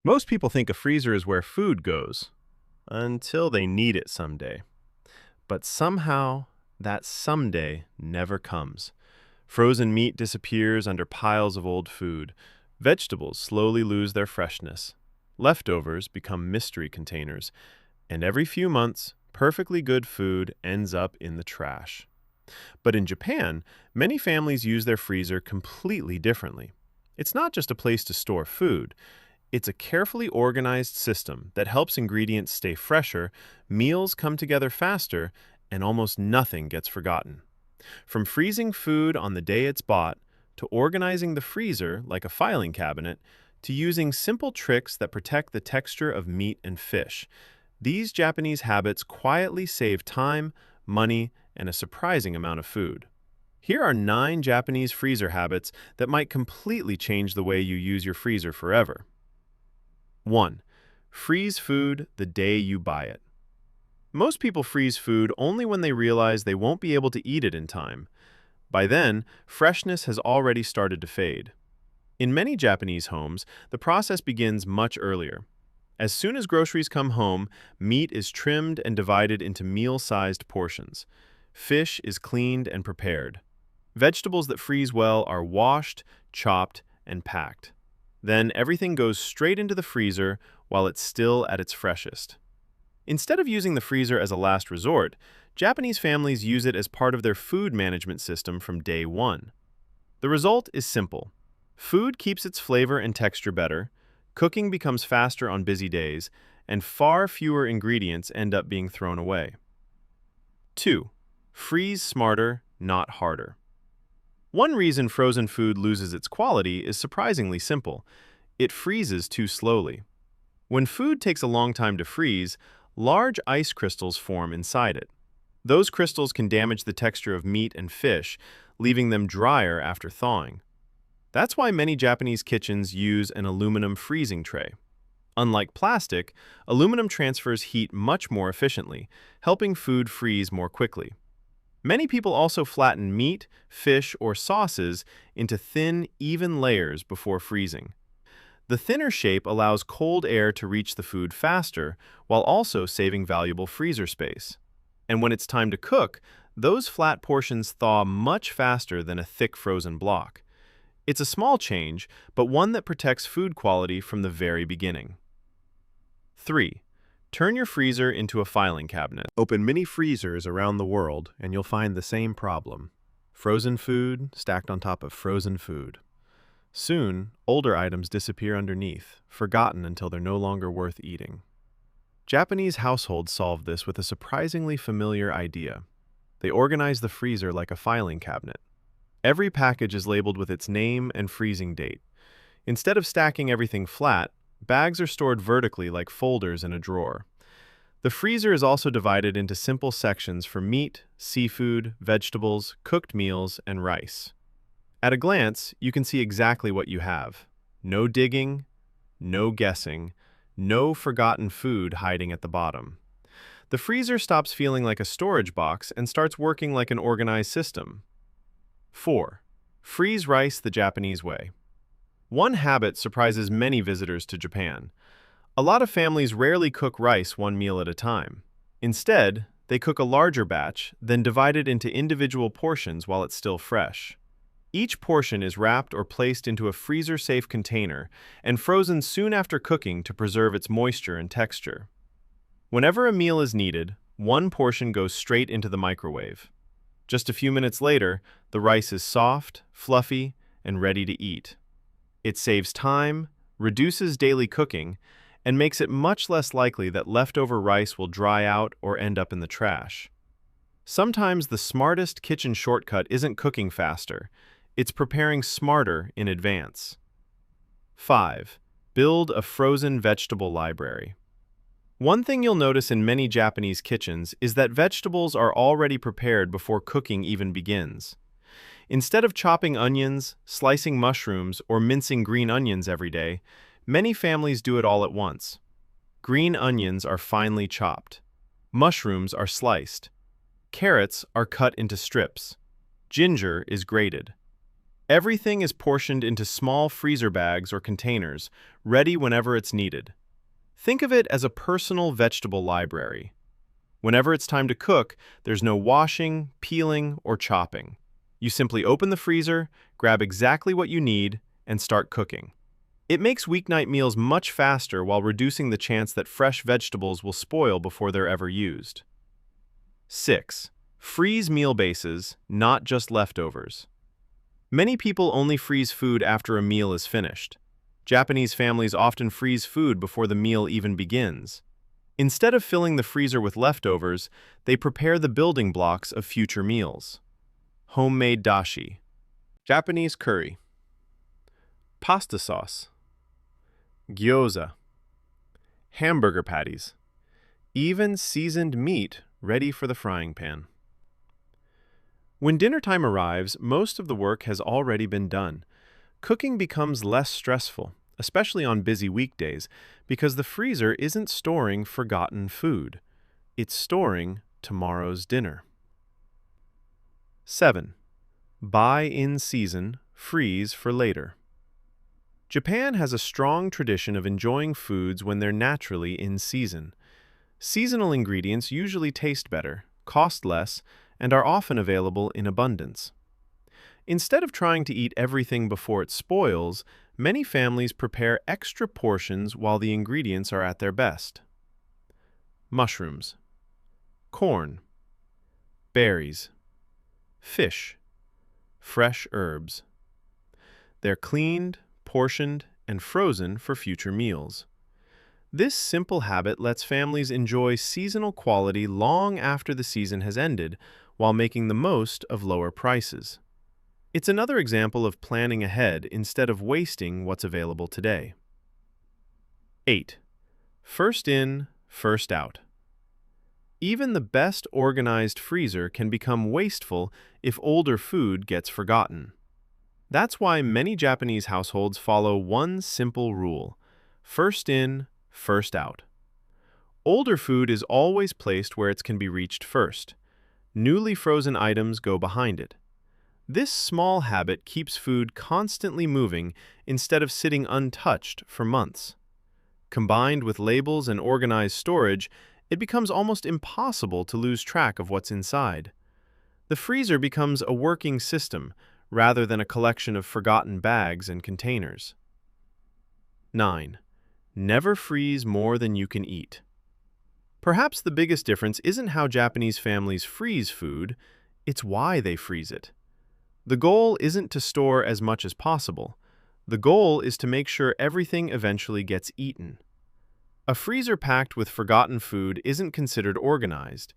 Most people think a freezer is where food goes until they need it someday. But somehow, that someday never comes. Frozen meat disappears under piles of old food. Vegetables slowly lose their freshness. Leftovers become mystery containers. And every few months, perfectly good food ends up in the trash. But in Japan, many families use their freezer completely differently. It's not just a place to store food. It's a carefully organized system that helps ingredients stay fresher, meals come together faster, and almost nothing gets forgotten. From freezing food on the day it's bought, to organizing the freezer like a filing cabinet, to using simple tricks that protect the texture of meat and fish, these Japanese habits quietly save time, money, and a surprising amount of food. Here are 9 Japanese freezer habits that might completely change the way you use your freezer forever. 1. Freeze food the day you buy it. Most people freeze food only when they realize they won't be able to eat it in time. By then, freshness has already started to fade. In many Japanese homes, the process begins much earlier. As soon as groceries come home, meat is trimmed and divided into meal-sized portions. Fish is cleaned and prepared. Vegetables that freeze well are washed, chopped, and packed. Then everything goes straight into the freezer while it's still at its freshest. Instead of using the freezer as a last resort, Japanese families use it as part of their food management system from day one. The result is simple. Food keeps its flavor and texture better, cooking becomes faster on busy days, and far fewer ingredients end up being thrown away. 2. Freeze smarter, not harder. One reason frozen food loses its quality is surprisingly simple. It freezes too slowly. When food takes a long time to freeze, large ice crystals form inside it. Those crystals can damage the texture of meat and fish, leaving them drier after thawing. That's why many Japanese kitchens use an aluminum freezing tray. Unlike plastic, aluminum transfers heat much more efficiently, helping food freeze more quickly. Many people also flatten meat, fish, or sauces into thin, even layers before freezing. The thinner shape allows cold air to reach the food faster, while also saving valuable freezer space. And when it's time to cook, those flat portions thaw much faster than a thick frozen block. It's a small change, but one that protects food quality from the very beginning. 3. Turn your freezer into a filing cabinet. Open many freezers around the world and you'll find the same problem. Frozen food stacked on top of frozen food. Soon, older items disappear underneath, forgotten until they're no longer worth eating. Japanese households solve this with a surprisingly familiar idea. They organize the freezer like a filing cabinet. Every package is labeled with its name and freezing date. Instead of stacking everything flat, bags are stored vertically like folders in a drawer. The freezer is also divided into simple sections for meat, seafood, vegetables, cooked meals, and rice. At a glance, you can see exactly what you have. No digging, no guessing, no forgotten food hiding at the bottom. The freezer stops feeling like a storage box and starts working like an organized system. 4. Freeze rice the Japanese way. One habit surprises many visitors to Japan. A lot of families rarely cook rice one meal at a time. Instead, they cook a larger batch, then divide it into individual portions while it's still fresh. Each portion is wrapped or placed into a freezer-safe container and frozen soon after cooking to preserve its moisture and texture. Whenever a meal is needed, one portion goes straight into the microwave. Just a few minutes later, the rice is soft, fluffy, and ready to eat. It saves time, reduces daily cooking, and makes it much less likely that leftover rice will dry out or end up in the trash. Sometimes the smartest kitchen shortcut isn't cooking faster, it's preparing smarter in advance. 5. Build a frozen vegetable library. One thing you'll notice in many Japanese kitchens is that vegetables are already prepared before cooking even begins. Instead of chopping onions, slicing mushrooms, or mincing green onions every day, many families do it all at once. Green onions are finely chopped. Mushrooms are sliced. Carrots are cut into strips. Ginger is grated. Everything is portioned into small freezer bags or containers, ready whenever it's needed. Think of it as a personal vegetable library. Whenever it's time to cook, there's no washing, peeling, or chopping. You simply open the freezer, grab exactly what you need, and start cooking. It makes weeknight meals much faster while reducing the chance that fresh vegetables will spoil before they're ever used. 6. Freeze meal bases, not just leftovers. Many people only freeze food after a meal is finished. Japanese families often freeze food before the meal even begins. Instead of filling the freezer with leftovers, they prepare the building blocks of future meals. Homemade dashi, Japanese curry, pasta sauce, gyoza, hamburger patties, even seasoned meat ready for the frying pan. When dinner time arrives, most of the work has already been done. Cooking becomes less stressful, especially on busy weekdays, because the freezer isn't storing forgotten food. It's storing tomorrow's dinner. 7. Buy in season, freeze for later. Japan has a strong tradition of enjoying foods when they're naturally in season. Seasonal ingredients usually taste better, cost less, and are often available in abundance. Instead of trying to eat everything before it spoils, many families prepare extra portions while the ingredients are at their best. Mushrooms, corn, berries, fish, fresh herbs. They're cleaned, portioned, and frozen for future meals. This simple habit lets families enjoy seasonal quality long after the season has ended, while making the most of lower prices. It's another example of planning ahead instead of wasting what's available today. 8. First in, first out. Even the best organized freezer can become wasteful if older food gets forgotten. That's why many Japanese households follow one simple rule: first in, first out. Older food is always placed where it can be reached first. Newly frozen items go behind it. This small habit keeps food constantly moving instead of sitting untouched for months. Combined with labels and organized storage, it becomes almost impossible to lose track of what's inside. The freezer becomes a working system rather than a collection of forgotten bags and containers. 9. Never freeze more than you can eat. Perhaps the biggest difference isn't how Japanese families freeze food, it's why they freeze it. The goal isn't to store as much as possible. The goal is to make sure everything eventually gets eaten. A freezer packed with forgotten food isn't considered organized.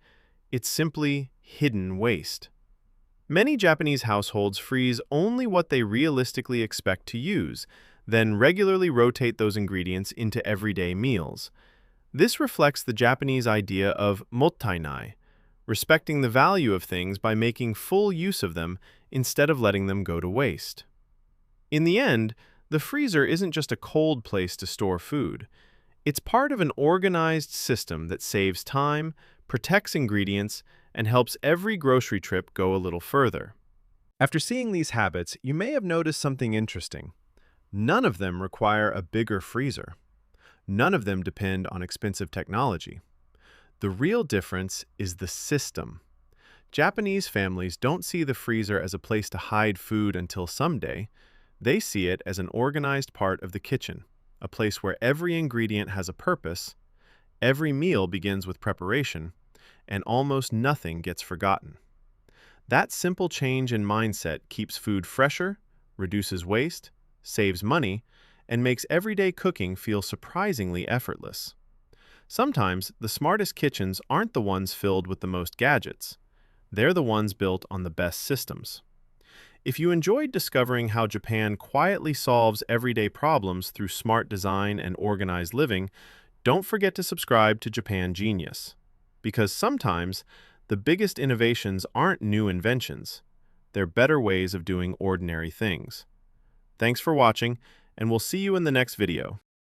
It's simply hidden waste. Many Japanese households freeze only what they realistically expect to use, then regularly rotate those ingredients into everyday meals. This reflects the Japanese idea of mottainai, respecting the value of things by making full use of them instead of letting them go to waste. In the end, the freezer isn't just a cold place to store food. It's part of an organized system that saves time, protects ingredients, and helps every grocery trip go a little further. After seeing these habits, you may have noticed something interesting. None of them require a bigger freezer. None of them depend on expensive technology. The real difference is the system. Japanese families don't see the freezer as a place to hide food until someday. They see it as an organized part of the kitchen, a place where every ingredient has a purpose, every meal begins with preparation, and almost nothing gets forgotten. That simple change in mindset keeps food fresher, reduces waste, saves money, and makes everyday cooking feel surprisingly effortless. Sometimes, the smartest kitchens aren't the ones filled with the most gadgets. They're the ones built on the best systems. If you enjoyed discovering how Japan quietly solves everyday problems through smart design and organized living, don't forget to subscribe to Japan Genius. Because sometimes, the biggest innovations aren't new inventions. They're better ways of doing ordinary things. Thanks for watching, and we'll see you in the next video.